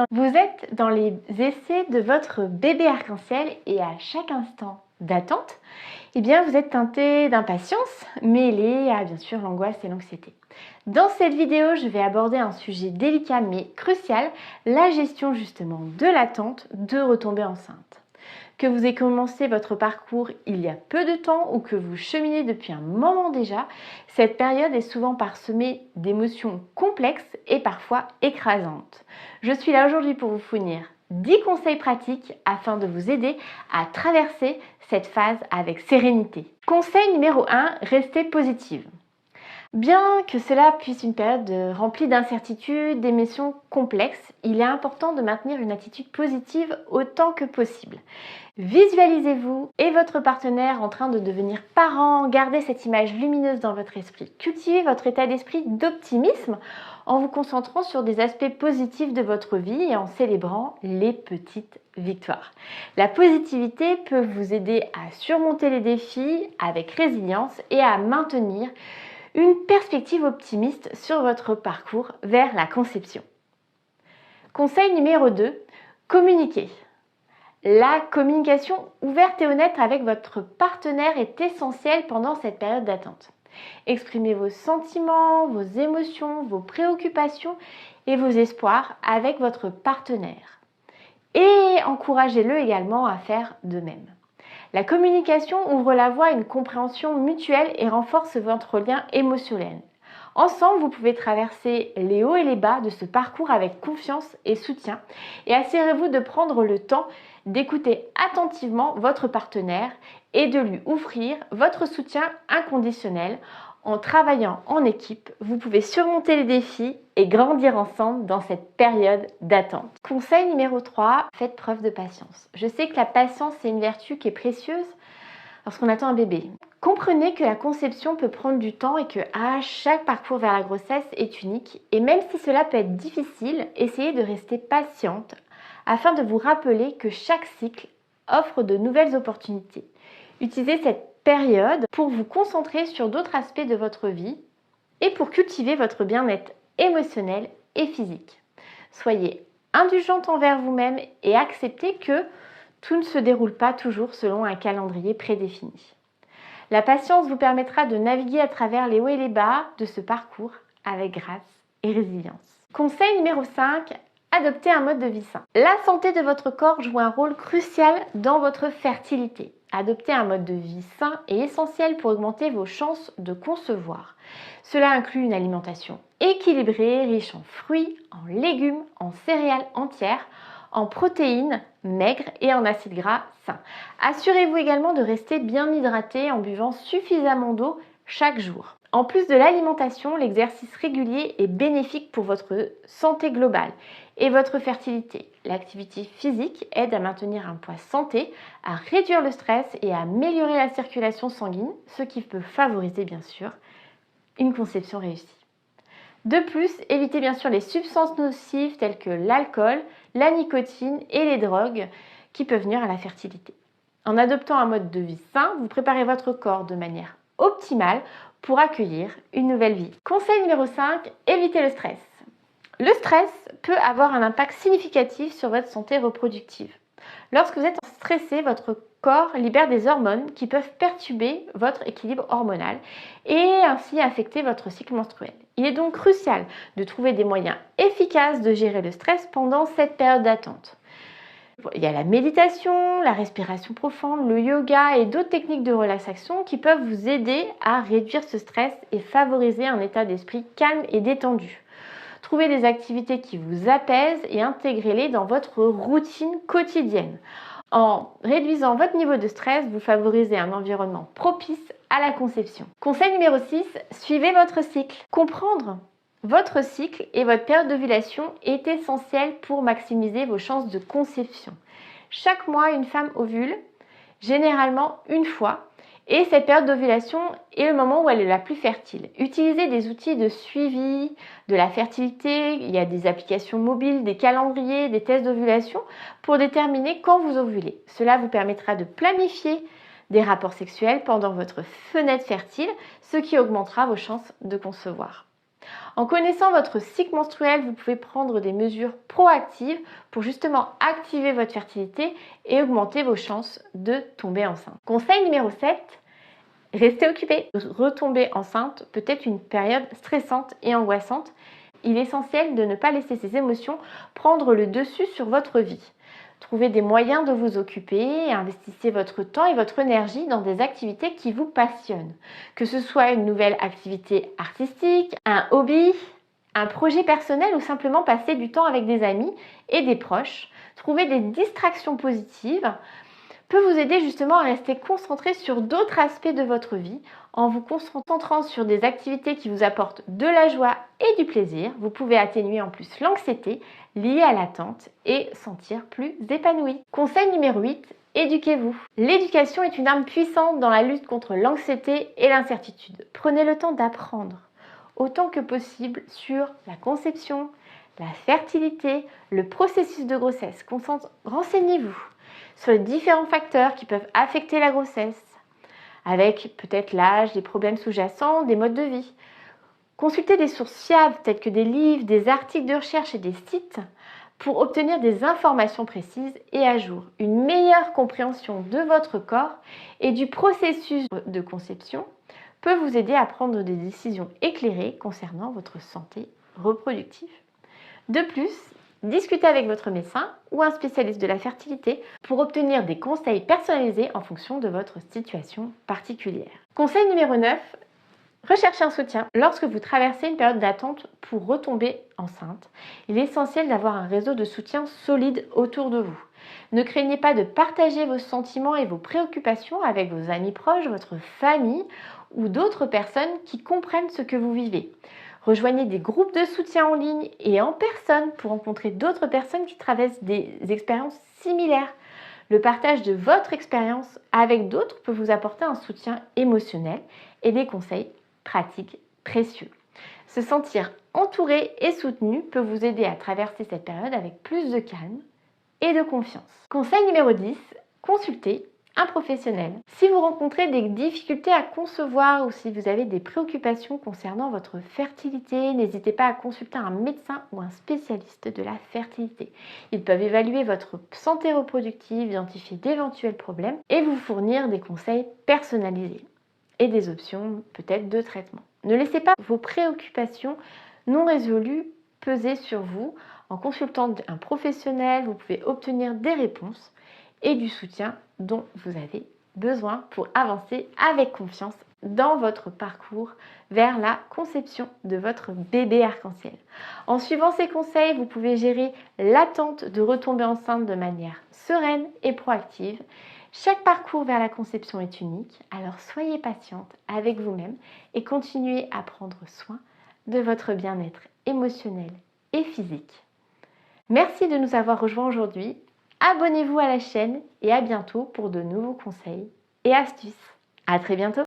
Vous êtes dans les essais de votre bébé arc-en-ciel et à chaque instant d'attente, eh bien vous êtes teinté d'impatience, mêlée à bien sûr l'angoisse et l'anxiété. Dans cette vidéo, je vais aborder un sujet délicat mais crucial, la gestion justement de l'attente de retomber enceinte. Que vous ayez commencé votre parcours il y a peu de temps ou que vous cheminez depuis un moment déjà, cette période est souvent parsemée d'émotions complexes et parfois écrasantes. Je suis là aujourd'hui pour vous fournir 10 conseils pratiques afin de vous aider à traverser cette phase avec sérénité. Conseil numéro 1, restez positive. Bien que cela puisse une période remplie d'incertitudes, d'émotions complexes, il est important de maintenir une attitude positive autant que possible. Visualisez-vous et votre partenaire en train de devenir parents, gardez cette image lumineuse dans votre esprit. Cultivez votre état d'esprit d'optimisme en vous concentrant sur des aspects positifs de votre vie et en célébrant les petites victoires. La positivité peut vous aider à surmonter les défis avec résilience et à maintenir une perspective optimiste sur votre parcours vers la conception. Conseil numéro 2, communiquez. La communication ouverte et honnête avec votre partenaire est essentielle pendant cette période d'attente. Exprimez vos sentiments, vos émotions, vos préoccupations et vos espoirs avec votre partenaire. Et encouragez-le également à faire de même. La communication ouvre la voie à une compréhension mutuelle et renforce votre lien émotionnel. Ensemble, vous pouvez traverser les hauts et les bas de ce parcours avec confiance et soutien et assurez-vous de prendre le temps d'écouter attentivement votre partenaire et de lui offrir votre soutien inconditionnel. En travaillant en équipe, vous pouvez surmonter les défis et grandir ensemble dans cette période d'attente. Conseil numéro 3, faites preuve de patience. Je sais que la patience est une vertu qui est précieuse lorsqu'on attend un bébé. Comprenez que la conception peut prendre du temps et que chaque parcours vers la grossesse est unique. Et même si cela peut être difficile, essayez de rester patiente afin de vous rappeler que chaque cycle offre de nouvelles opportunités. Utilisez cette période pour vous concentrer sur d'autres aspects de votre vie et pour cultiver votre bien-être émotionnel et physique. Soyez indulgente envers vous-même et acceptez que tout ne se déroule pas toujours selon un calendrier prédéfini. La patience vous permettra de naviguer à travers les hauts et les bas de ce parcours avec grâce et résilience. Conseil numéro 5, adoptez un mode de vie sain. La santé de votre corps joue un rôle crucial dans votre fertilité. Adopter un mode de vie sain est essentiel pour augmenter vos chances de concevoir. Cela inclut une alimentation équilibrée, riche en fruits, en légumes, en céréales entières, en protéines maigres et en acides gras sains. Assurez-vous également de rester bien hydraté en buvant suffisamment d'eau chaque jour. En plus de l'alimentation, l'exercice régulier est bénéfique pour votre santé globale et votre fertilité. L'activité physique aide à maintenir un poids santé, à réduire le stress et à améliorer la circulation sanguine, ce qui peut favoriser bien sûr une conception réussie. De plus, évitez bien sûr les substances nocives telles que l'alcool, la nicotine et les drogues qui peuvent nuire à la fertilité. En adoptant un mode de vie sain, vous préparez votre corps de manière optimale pour accueillir une nouvelle vie. Conseil numéro 5, évitez le stress. Le stress peut avoir un impact significatif sur votre santé reproductive. Lorsque vous êtes stressé, votre corps libère des hormones qui peuvent perturber votre équilibre hormonal et ainsi affecter votre cycle menstruel. Il est donc crucial de trouver des moyens efficaces de gérer le stress pendant cette période d'attente. Il y a la méditation, la respiration profonde, le yoga et d'autres techniques de relaxation qui peuvent vous aider à réduire ce stress et favoriser un état d'esprit calme et détendu. Trouvez des activités qui vous apaisent et intégrez-les dans votre routine quotidienne. En réduisant votre niveau de stress, vous favorisez un environnement propice à la conception. Conseil numéro 6, suivez votre cycle. Comprendre votre cycle et votre période d'ovulation est essentiel pour maximiser vos chances de conception. Chaque mois, une femme ovule, généralement une fois, et cette période d'ovulation est le moment où elle est la plus fertile. Utilisez des outils de suivi de la fertilité, il y a des applications mobiles, des calendriers, des tests d'ovulation pour déterminer quand vous ovulez. Cela vous permettra de planifier des rapports sexuels pendant votre fenêtre fertile, ce qui augmentera vos chances de concevoir. En connaissant votre cycle menstruel, vous pouvez prendre des mesures proactives pour justement activer votre fertilité et augmenter vos chances de tomber enceinte. Conseil numéro 7, restez occupé. Retomber enceinte peut être une période stressante et angoissante. Il est essentiel de ne pas laisser ces émotions prendre le dessus sur votre vie. Trouvez des moyens de vous occuper et investissez votre temps et votre énergie dans des activités qui vous passionnent. Que ce soit une nouvelle activité artistique, un hobby, un projet personnel ou simplement passer du temps avec des amis et des proches. Trouver des distractions positives peut vous aider justement à rester concentré sur d'autres aspects de votre vie. En vous concentrant sur des activités qui vous apportent de la joie et du plaisir, vous pouvez atténuer en plus l'anxiété liée à l'attente et sentir plus épanoui. Conseil numéro 8, éduquez-vous. L'éducation est une arme puissante dans la lutte contre l'anxiété et l'incertitude. Prenez le temps d'apprendre autant que possible sur la conception, la fertilité, le processus de grossesse. Renseignez-vous sur les différents facteurs qui peuvent affecter la grossesse, avec peut-être l'âge, des problèmes sous-jacents, des modes de vie. Consultez des sources fiables telles que des livres, des articles de recherche et des sites pour obtenir des informations précises et à jour. Une meilleure compréhension de votre corps et du processus de conception peut vous aider à prendre des décisions éclairées concernant votre santé reproductive. De plus, discutez avec votre médecin ou un spécialiste de la fertilité pour obtenir des conseils personnalisés en fonction de votre situation particulière. Conseil numéro 9, recherchez un soutien. Lorsque vous traversez une période d'attente pour retomber enceinte, il est essentiel d'avoir un réseau de soutien solide autour de vous. Ne craignez pas de partager vos sentiments et vos préoccupations avec vos amis proches, votre famille ou d'autres personnes qui comprennent ce que vous vivez. Rejoignez des groupes de soutien en ligne et en personne pour rencontrer d'autres personnes qui traversent des expériences similaires. Le partage de votre expérience avec d'autres peut vous apporter un soutien émotionnel et des conseils pratiques précieux. Se sentir entouré et soutenu peut vous aider à traverser cette période avec plus de calme et de confiance. Conseil numéro 10, consultez un professionnel. Si vous rencontrez des difficultés à concevoir ou si vous avez des préoccupations concernant votre fertilité, n'hésitez pas à consulter un médecin ou un spécialiste de la fertilité. Ils peuvent évaluer votre santé reproductive, identifier d'éventuels problèmes et vous fournir des conseils personnalisés et des options peut-être de traitement. Ne laissez pas vos préoccupations non résolues peser sur vous. En consultant un professionnel, vous pouvez obtenir des réponses et du soutien dont vous avez besoin pour avancer avec confiance dans votre parcours vers la conception de votre bébé arc-en-ciel. En suivant ces conseils, vous pouvez gérer l'attente de retomber enceinte de manière sereine et proactive. Chaque parcours vers la conception est unique, alors soyez patiente avec vous-même et continuez à prendre soin de votre bien-être émotionnel et physique. Merci de nous avoir rejoints aujourd'hui. Abonnez-vous à la chaîne et à bientôt pour de nouveaux conseils et astuces. À très bientôt!